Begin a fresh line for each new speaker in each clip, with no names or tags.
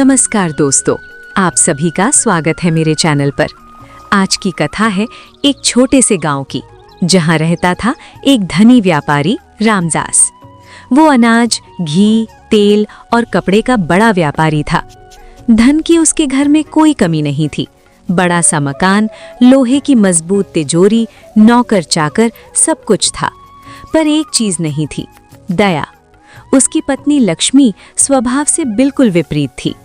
नमस्कार दोस्तों, आप सभी का स्वागत है मेरे चैनल पर। आज की कथा है एक छोटे से गांव की, जहां रहता था एक धनी व्यापारी रामदास। वो अनाज, घी, तेल और कपड़े का बड़ा व्यापारी था। धन की उसके घर में कोई कमी नहीं थी। बड़ा सा मकान, लोहे की मजबूत तिजोरी, नौकर चाकर, सब कुछ था। पर एक चीज नहीं थी, दया। उसकी पत्नी लक्ष्मी स्वभाव से बिल्कुल विपरीत थी।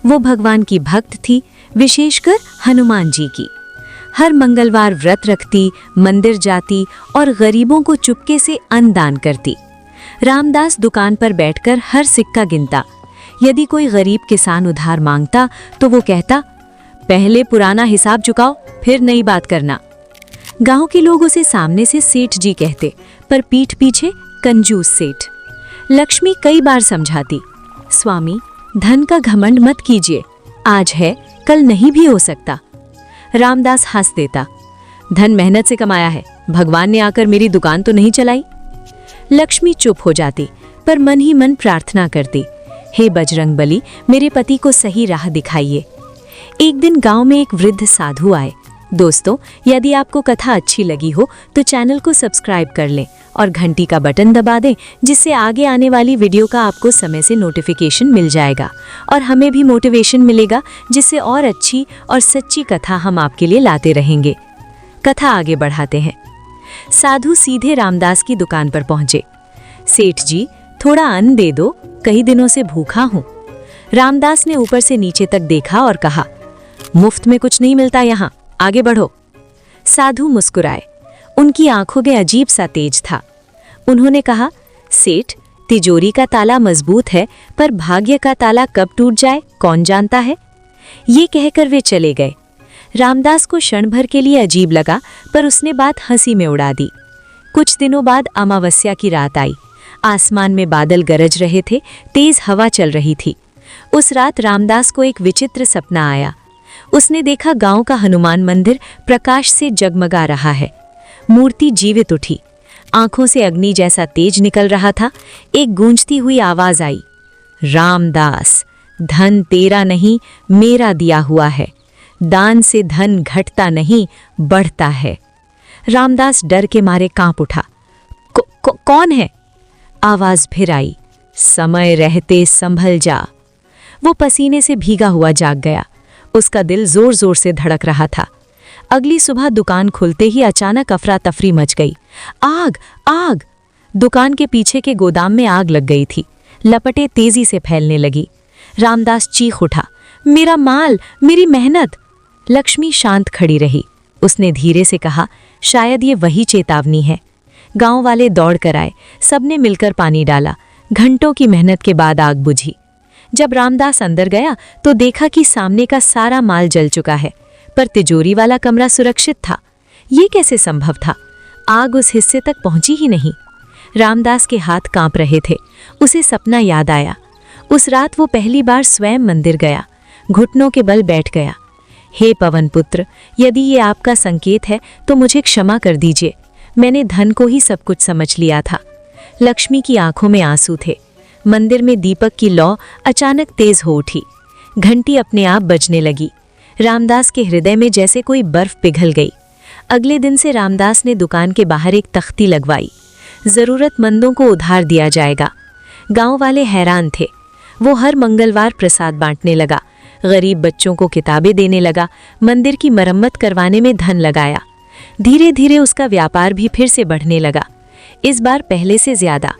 वो भगवान की भक्त थी, विशेषकर हनुमान जी की। हर मंगलवार व्रत रखती, मंदिर जाती और गरीबों को चुपके से अन्न दान करती। रामदास दुकान पर बैठकर हर सिक्का गिनता। यदि कोई गरीब किसान उधार मांगता तो वो कहता, पहले पुराना हिसाब चुकाओ, फिर नई बात करना। गांव के लोग उसे सामने से सेठ जी कहते, पर पीठ पीछे कंजूस सेठ। लक्ष्मी कई बार समझाती, स्वामी, धन का घमंड मत कीजिए, आज है कल नहीं भी हो सकता। रामदास हंस देता, धन मेहनत से कमाया है, भगवान ने आकर मेरी दुकान तो नहीं चलाई। लक्ष्मी चुप हो जाती, पर मन ही मन प्रार्थना करती, हे बजरंगबली, मेरे पति को सही राह दिखाइए। एक दिन गांव में एक वृद्ध साधु आए। दोस्तों, यदि आपको कथा अच्छी लगी हो तो चैनल को सब्सक्राइब कर लें और घंटी का बटन दबा दें, जिससे आगे आने वाली वीडियो का आपको समय से नोटिफिकेशन मिल जाएगा और हमें भी मोटिवेशन मिलेगा, जिससे और अच्छी और सच्ची कथा हम आपके लिए लाते रहेंगे। कथा आगे बढ़ाते हैं। साधु सीधे रामदास की दुकान पर पहुंचे। सेठ जी, थोड़ा अन्न दे दो, कई दिनों से भूखा हूं। रामदास ने ऊपर से नीचे तक देखा और कहा, मुफ्त में कुछ नहीं मिलता यहाँ, आगे बढ़ो। साधु मुस्कुराए। उनकी आंखों में अजीब सा तेज था। उन्होंने कहा, सेठ, तिजोरी का ताला मजबूत है, पर भाग्य का ताला कब टूट जाए कौन जानता है। ये कहकर वे चले गए। रामदास को क्षण भर के लिए अजीब लगा, पर उसने बात हंसी में उड़ा दी। कुछ दिनों बाद अमावस्या की रात आई। आसमान में बादल गरज रहे थे, तेज हवा चल रही थी। उस रात रामदास को एक विचित्र सपना आया। उसने देखा गांव का हनुमान मंदिर प्रकाश से जगमगा रहा है। मूर्ति जीवित उठी, आंखों से अग्नि जैसा तेज निकल रहा था। एक गूंजती हुई आवाज आई, रामदास, धन तेरा नहीं मेरा दिया हुआ है, दान से धन घटता नहीं बढ़ता है। रामदास डर के मारे कांप उठा। कौन है? आवाज फिर आई, समय रहते संभल जा। वो पसीने से भीगा हुआ जाग गया। उसका दिल जोर जोर से धड़क रहा था। अगली सुबह दुकान खुलते ही अचानक अफरा तफरी मच गई। आग, आग! दुकान के पीछे के गोदाम में आग लग गई थी। लपटें तेजी से फैलने लगी। रामदास चीख उठा, मेरा माल, मेरी मेहनत! लक्ष्मी शांत खड़ी रही। उसने धीरे से कहा, शायद ये वही चेतावनी है। गांव वाले दौड़ कर आए। सबने मिलकर पानी डाला। घंटों की मेहनत के बाद आग बुझी। जब रामदास अंदर गया तो देखा कि सामने का सारा माल जल चुका है, पर तिजोरी वाला कमरा सुरक्षित था। ये कैसे संभव था? आग उस हिस्से तक पहुंची ही नहीं। रामदास के हाथ कांप रहे थे। उसे सपना याद आया। उस रात वो पहली बार स्वयं मंदिर गया, घुटनों के बल बैठ गया। हे पवन पुत्र, यदि ये आपका संकेत है तो मुझे क्षमा कर दीजिए। मैंने धन को ही सब कुछ समझ लिया था। लक्ष्मी की आंखों में आंसू थे। मंदिर में दीपक की लौ अचानक तेज हो उठी। घंटी अपने आप बजने लगी। रामदास के हृदय में जैसे कोई बर्फ पिघल गई। अगले दिन से रामदास ने दुकान के बाहर एक तख्ती लगवाई, जरूरतमंदों को उधार दिया जाएगा। गांव वाले हैरान थे। वो हर मंगलवार प्रसाद बांटने लगा, गरीब बच्चों को किताबें देने लगा, मंदिर की मरम्मत करवाने में धन लगाया। धीरे धीरे उसका व्यापार भी फिर से बढ़ने लगा, इस बार पहले से ज्यादा।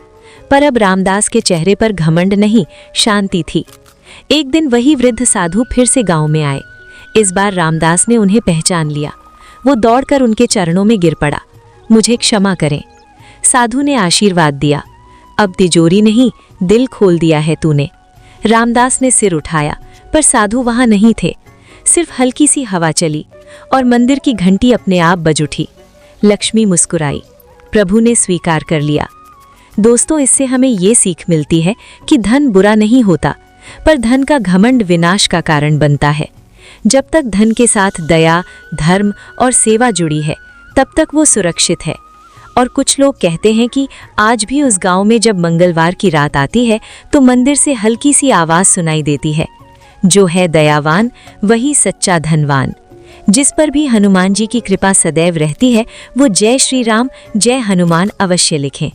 पर अब रामदास के चेहरे पर घमंड नहीं, शांति थी। एक दिन वही वृद्ध साधु फिर से गांव में आए। इस बार रामदास ने उन्हें पहचान लिया। वो दौड़कर उनके चरणों में गिर पड़ा, मुझे क्षमा करें। साधु ने आशीर्वाद दिया, अब तिजोरी नहीं, दिल खोल दिया है तूने। रामदास ने सिर उठाया, पर साधु वहां नहीं थे। सिर्फ हल्की सी हवा चली और मंदिर की घंटी अपने आप बज उठी। लक्ष्मी मुस्कुराई, प्रभु ने स्वीकार कर लिया। दोस्तों, इससे हमें ये सीख मिलती है कि धन बुरा नहीं होता, पर धन का घमंड विनाश का कारण बनता है। जब तक धन के साथ दया, धर्म और सेवा जुड़ी है, तब तक वो सुरक्षित है। और कुछ लोग कहते हैं कि आज भी उस गांव में जब मंगलवार की रात आती है तो मंदिर से हल्की सी आवाज़ सुनाई देती है, जो है दयावान वही सच्चा धनवान। जिस पर भी हनुमान जी की कृपा सदैव रहती है वो जय श्री राम जय हनुमान अवश्य लिखें।